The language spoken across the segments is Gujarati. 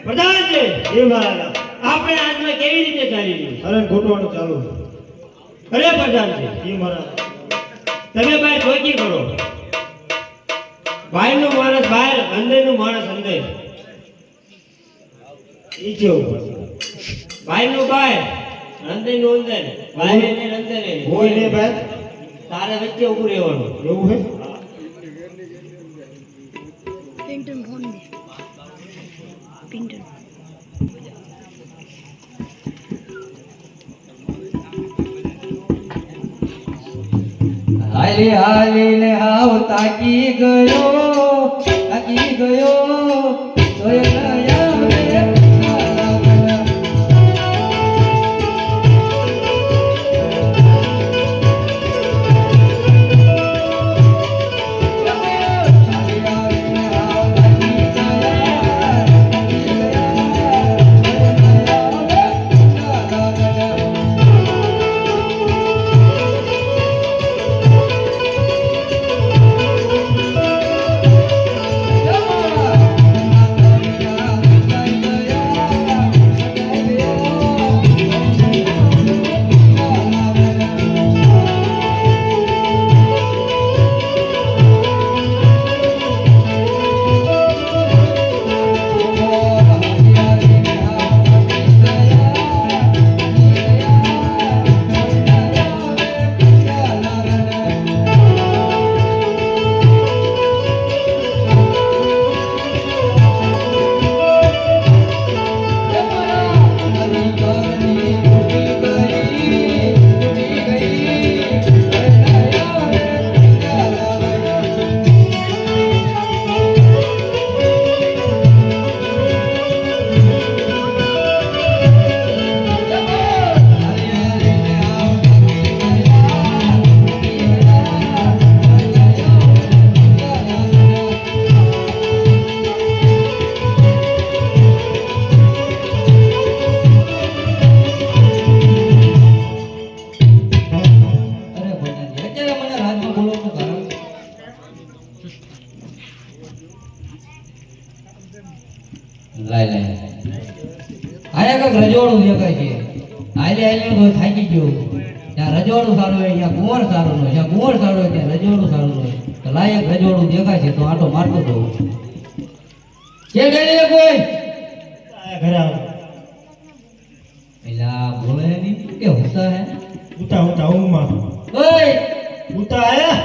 પ્રધાનજી એ મહારાજ આપણે આજમાં કેવી રીતે ચાલી રહ્યું? અરે ગોઠવાનું ચાલુ અરે પ્રધાનજી એ મહારાજ તમે ભાઈ ચોકી કરો. બહારનું માણસ બહાર, અંદરનું માણસ અંદર. એ કેવું બહારનું બહાર, અંદરનું અંદર. બહાર એને અંદર એને. હોય ને ભાઈ તારે વચ્ચે ઊભું રહેવાનું. એવું હે पिंटन फोन दे पिंटन હાલી હાલીને આવ તાકી ગયો તોય ગયા રે આયા કઈક રજવાડું દેખાય છે. હાલે હાલે તો થાકી ગયો. ત્યાં રજવાડું સારું હોય, ત્યાં કુંવર સારું હોય, જ્યાં કુંવર સારું હોય ત્યાં રજવાડું સારું હોય. તો લાયક રજવાડું દેખાય છે તો આટો મારતો તો કે ગઈ કોઈ આયા ઘરે આવો એલા બોલે નહીં કે હોતા હે ઉતા ઉતા ઊંઘમાં ઓય ઉતા આયા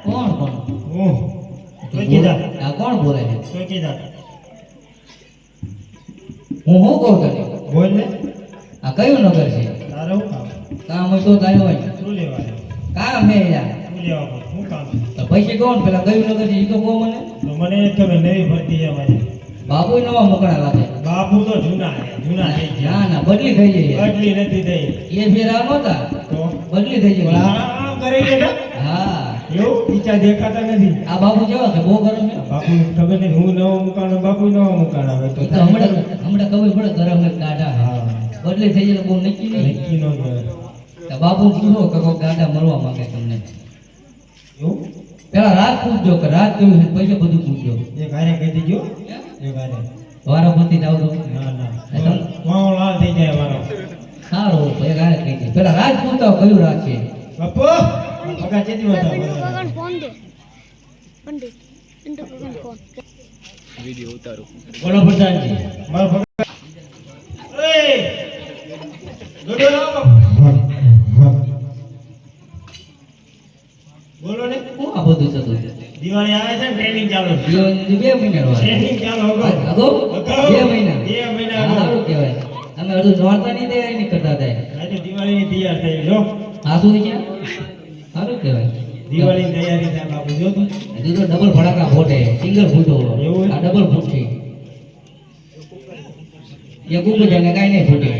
કોણ કોણ હું ચોકીદાર આ કોણ બોલે છે? ચોકીદાર હું કહું તને બોલ ને આ કયું નગર છે? તારે હું કામ કામ હોય તો તારે હોય શું લેવા આવ્યો? કામ હે યાર. શું લેવા આવ્યો? શું કામ તો પૈસે કોણ પેલા કયું નગર છે એ તો કહો મને. તો મને એક તો નવી ભરતી છે મારી બાબુ નવા મોકળા લાગે. બાપુ તો જૂના થઈ ગયા ના બદલી થઈ જાય. બદલી નથી થઈ એ ફેરા નહોતા તો બદલી થઈ પણ જાય. આમ કરી દે ને હા એવું ઈચ્છા દેખાતા નથી આ બાબુ કેવા છે? બહુ ગરમ છે. બાપુ ખબર નથી હું નવો મુકાનો બાપુ નવો મુકાનો આવે તો ઈ તો હમણાં ખબર પડે ગરમ એક ગાડા છે. હા બદલી થઈ જાય બહુ નક્કી નહીં. નક્કી નો કહેવાય. તો બાબુ પૂછો કે કોઈ ગાડા મળવા માંગે તમને. એવું પેલા રાત પૂછજો કે રાત કેવું છે પૈસા બધું પૂછજો. એક હારે કહી દેજો એક હારે વારો પતિ જાવ તો ના ના વાળો લાલ થઈ જાય મારો સારું એક હારે કહી દે. પેલા રાત પૂછતા હોય કયું રાત છે. બાપુ પગા ચેતી पिंटन હતા कगन फोन दे पंडित पिंटन कगन फोन બોલો પ્રધાનજી. મારો પગા ઓય દોડો લાવો બોલો ને શું આ બધું થતું છે? દિવાળી આવે છે ટ્રેનિંગ ચાલુ છે બે મહિના વાર ટ્રેનિંગ ચાલુ અગાઉ? અગાઉ 2 મહિના. 2 મહિના હા, સારું કહેવાય. અમે અડધું નોરતાની તૈયારી નહીં કરતા હતા. આજે દિવાળીની તૈયાર થઈ જો આ શું છે? સારું કહેવાય. દિવાળીની તૈયારી થાય બાપુ જો તું હજુ તો ડબલ ફટાકા ફોટે સિંગલ ફૂટો. એવું? આ ડબલ ફૂટ છે. એક ઉપર જાય ને કાંઈ નહીં ફૂટે.